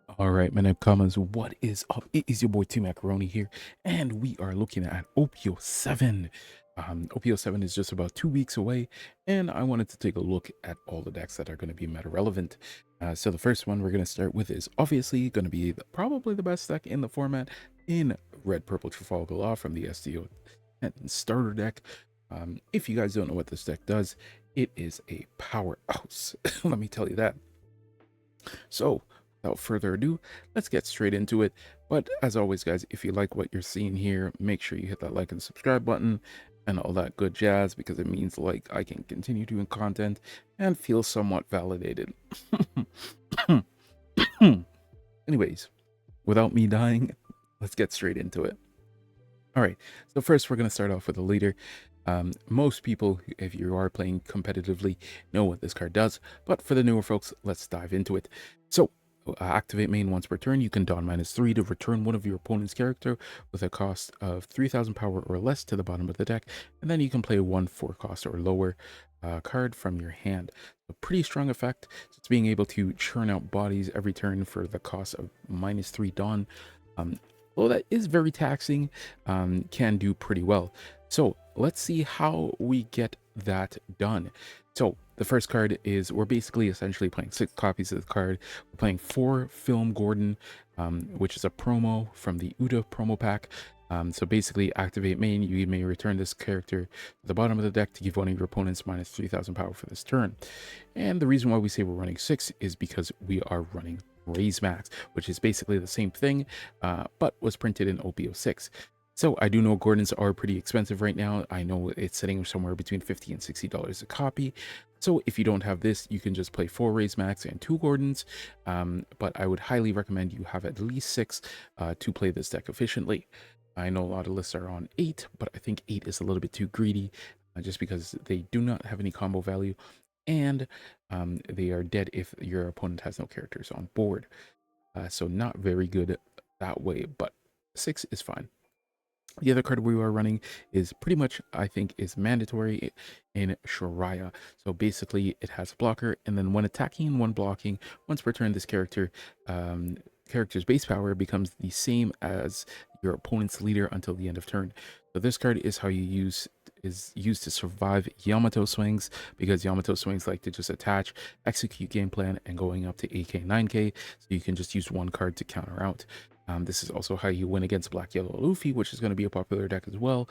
All right, my name comments. What is up? It is your boy T Macaroni here, and we are looking at OP07. OP07 is just about 2 weeks away, and I wanted to take a look at all the decks that are going to be meta relevant. So the first one we're going to start with is obviously going to be probably the best deck in the format in Red Purple Trafalgar Law from the SDO starter deck. If you guys don't know what this deck does, it is a powerhouse. Let me tell you that. So, without further ado, let's get straight into it. But as always, guys, if you like what you're seeing here, make sure you hit that like and subscribe button and all that good jazz, because it means like I can continue doing content and feel somewhat validated. Anyways, without me dying, let's get straight into it. All right, so first we're going to start off with a leader. Most people, if you are playing competitively, know what this card does, but for the newer folks, let's dive into it. So, activate main once per turn. You can don -3 to return one of your opponent's character with a cost of 3,000 power or less to the bottom of the deck, and then you can play one 4 cost or lower card from your hand. A pretty strong effect. Just being able to churn out bodies every turn for the cost of -3 don. Although that is very taxing, can do pretty well. So let's see how we get that done. So the first card is we're basically essentially playing 6 copies of the card. We're playing 4 Film Gordon, which is a promo from the Uda promo pack. So basically, activate main. You may return this character to the bottom of the deck to give one of your opponents -3,000 power for this turn. And the reason why we say we're running 6 is because we are running Raise Max, which is basically the same thing, but was printed in OP06. So I do know Gordons are pretty expensive right now. I know it's sitting somewhere between $50 and $60 a copy. So if you don't have this, you can just play 4 Raise Max and 2 Gordons. But I would highly recommend you have at least 6 to play this deck efficiently. I know a lot of lists are on 8, but I think 8 is a little bit too greedy just because they do not have any combo value, and they are dead if your opponent has no characters on board. So not very good that way, but 6 is fine. The other card we are running is pretty much, I think, is mandatory in Shariah. So basically, it has a blocker, and then when attacking and one blocking, once per turn, this character's base power becomes the same as your opponent's leader until the end of turn. So this card is how you is used to survive Yamato swings, because Yamato swings like to just attach, execute game plan, and going up to 8k, 9k. So you can just use one card to counter out. This is also how you win against Black Yellow Luffy, which is going to be a popular deck as well.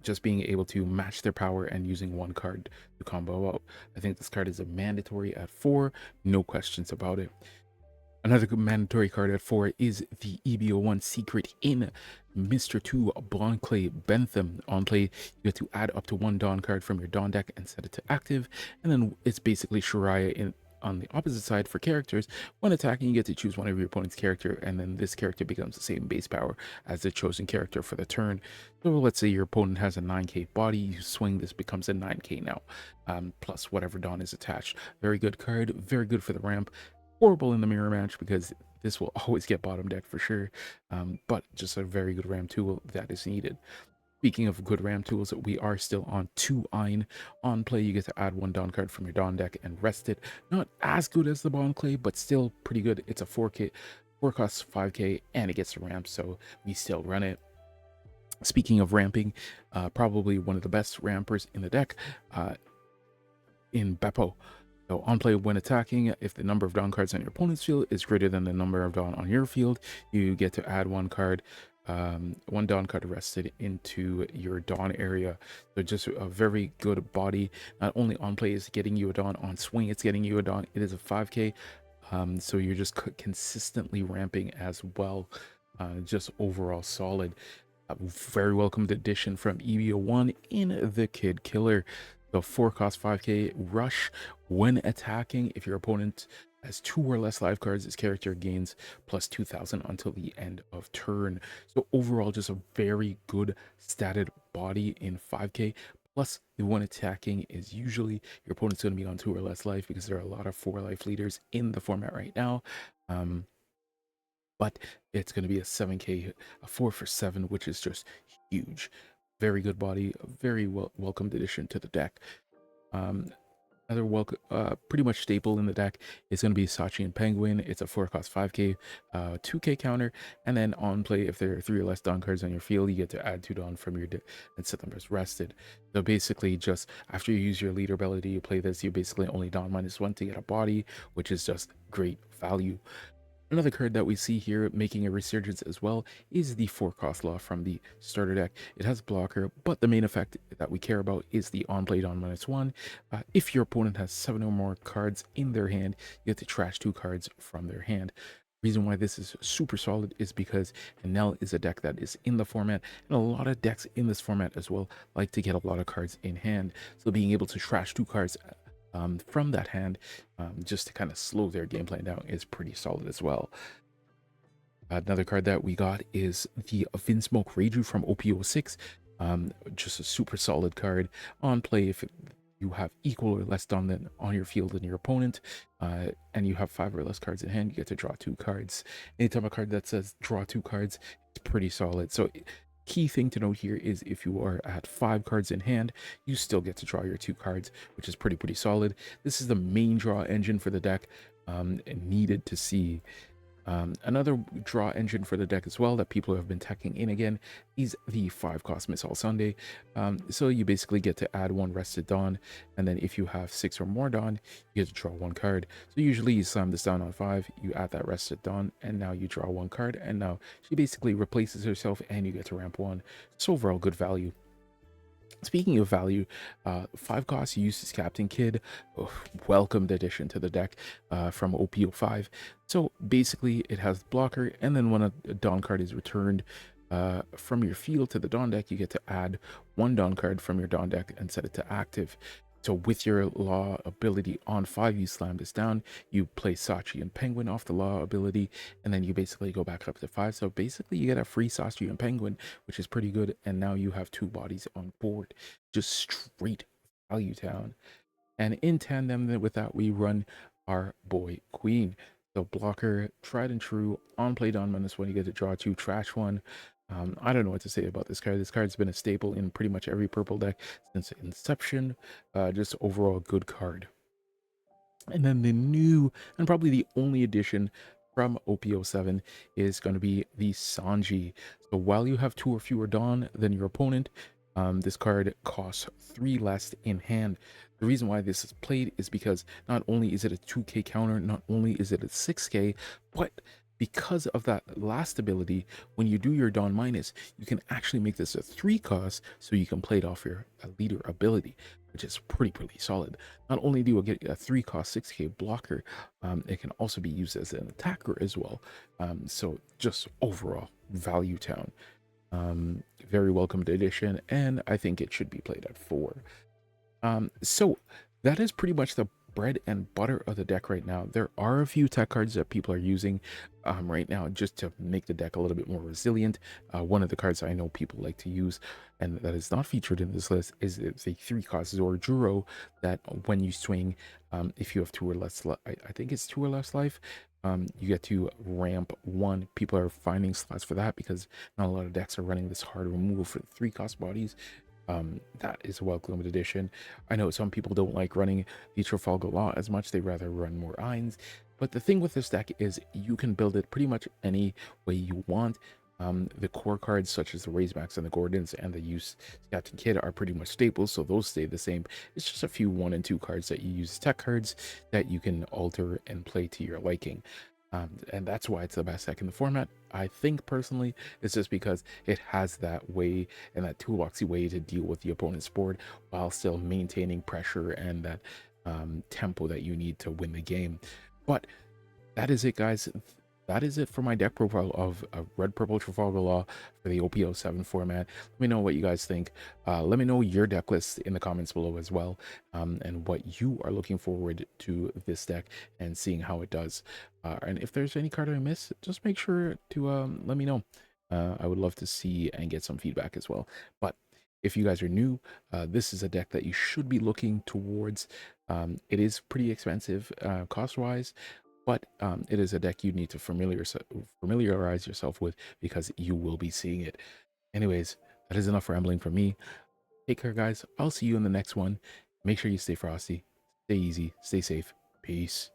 Just being able to match their power and using one card to combo out. I think this card is a mandatory at 4, no questions about it. Another mandatory card at 4 is the EB01 Secret in Mr. 2 Blanclay Bentham. On play, you get to add up to 1 Dawn card from your Dawn deck and set it to active. And then it's basically Shariah on the opposite side for characters. When attacking, you get to choose one of your opponent's character, and then this character becomes the same base power as the chosen character for the turn. So let's say your opponent has a 9k body, you swing, this becomes a 9k now, plus whatever Dawn is attached. Very good card, very good for the ramp. Horrible in the mirror match because this will always get bottom deck for sure, but just a very good RAM tool that is needed. Speaking of good RAM tools, we are still on 2 Ein. On play, you get to add 1 Dawn card from your Dawn deck and rest it. Not as good as the Bond Clay, but still pretty good. It's a 4k, 4 costs 5k, and it gets the ramp, so we still run it. Speaking of ramping, probably one of the best rampers in the deck, in Beppo. So on play, when attacking, if the number of Dawn cards on your opponent's field is greater than the number of Dawn on your field, you get to add 1 card, 1 Dawn card rested into your Dawn area. So just a very good body. Not only on play is getting you a Dawn, on swing it's getting you a Dawn. It is a 5k, so you're just consistently ramping as well. Just overall solid. A very welcomed addition from EB01 in the Kid Killer. The 4 cost 5k rush when attacking. If your opponent has 2 or less life cards, this character gains plus 2,000 until the end of turn. So overall, just a very good statted body in 5k. Plus, the one attacking is usually your opponent's going to be on 2 or less life, because there are a lot of 4 life leaders in the format right now. But it's going to be a 7k, a 4 for 7, which is just huge. Very good body, a very welcomed addition to the deck. Another pretty much staple in the deck is going to be Sachi and Penguin. It's a 4-cost 5k, 2k counter, and then on play, if there are 3 or less Dawn cards on your field, you get to add 2 Dawn from your deck and set them as rested. So basically, just after you use your leader ability, you play this, you basically only Dawn -1 to get a body, which is just great value. Another card that we see here making a resurgence as well is the 4-cost Law from the starter deck. It has blocker, but the main effect that we care about is the on-play Dawn -1. If your opponent has 7 or more cards in their hand, you get to trash 2 cards from their hand. Reason why this is super solid is because Enel is a deck that is in the format, and a lot of decks in this format as well like to get a lot of cards in hand. So being able to trash 2 cards from that hand, just to kind of slow their game plan down, is pretty solid as well. Another card that we got is the Vinsmoke Reiju from OP06. Just a super solid card on play. If you have equal or less dominant on your field than your opponent, and you have 5 or less cards in hand, you get to draw 2 cards. Anytime a card that says draw 2 cards, it's pretty solid. So key thing to note here is if you are at 5 cards in hand, you still get to draw your 2 cards, which is pretty solid. This is the main draw engine for the deck, and needed to see. Another draw engine for the deck as well that people have been teching in again is the 5-cost Missile Sunday. So you basically get to add 1 rested Dawn, and then if you have 6 or more Dawn, you get to draw 1 card. So usually you slam this down on 5, you add that rested Dawn, and now you draw 1 card, and now she basically replaces herself and you get to ramp 1. So overall good value. Speaking of value, 5-cost Uses Captain Kid, welcomed addition to the deck from OP05. So basically, it has blocker, and then when a Dawn card is returned from your field to the Dawn deck, you get to add 1 Dawn card from your Dawn deck and set it to active. So with your Law ability on 5, you slam this down, you play Sachi and Penguin off the Law ability, and then you basically go back up to 5. So basically you get a free Sachi and Penguin, which is pretty good, and now you have 2 bodies on board. Just straight value town. And in tandem with that, we run our boy Queen. So blocker, tried and true, on play Dawn -1, you get to draw 2, trash 1. I don't know what to say about this card. This card's been a staple in pretty much every purple deck since inception. Just overall good card. And then the new, and probably the only addition from OP07 is going to be the Sanji. So while you have 2 or fewer Dawn than your opponent, this card costs 3 less in hand. The reason why this is played is because not only is it a 2k counter, not only is it a 6k, but because of that last ability, when you do your Dawn minus, you can actually make this a 3 cost, so you can play it off your leader ability, which is pretty solid. Not only do you get a 3 cost 6k blocker, it can also be used as an attacker as well. So just overall value town. Very welcomed addition, and I think it should be played at 4. So that is pretty much the bread and butter of the deck right now. There are a few tech cards that people are using right now just to make the deck a little bit more resilient. One of the cards I know people like to use, and that is not featured in this list, is the 3-cost Zorduro, that when you swing, if you have 2 or less, I think it's 2 or less life, you get to ramp 1. People are finding slots for that because not a lot of decks are running this hard removal for 3-cost bodies. That is a welcomed addition. I know some people don't like running the Trafalgar Law as much. They rather run more Eins. But the thing with this deck is you can build it pretty much any way you want. The core cards such as the Raisebacks and the Gordons and the Use Captain Kid are pretty much staples, so those stay the same. It's just a few 1 and 2 cards that you use as tech cards that you can alter and play to your liking. And that's why it's the best deck in the format. I think personally it's just because it has that way and that toolboxy way to deal with the opponent's board while still maintaining pressure and that tempo that you need to win the game. But that is it, guys. That is it for my deck profile of Red Purple Trafalgar Law for the OP07 format. Let me know what you guys think. Let me know your deck list in the comments below as well, and what you are looking forward to this deck and seeing how it does. And if there's any card I miss, just make sure to let me know. I would love to see and get some feedback as well. But if you guys are new, this is a deck that you should be looking towards. It is pretty expensive cost-wise, but it is a deck you need to familiarize yourself with because you will be seeing it. Anyways, that is enough rambling from me. Take care, guys. I'll see you in the next one. Make sure you stay frosty, Stay easy. Stay safe. Peace.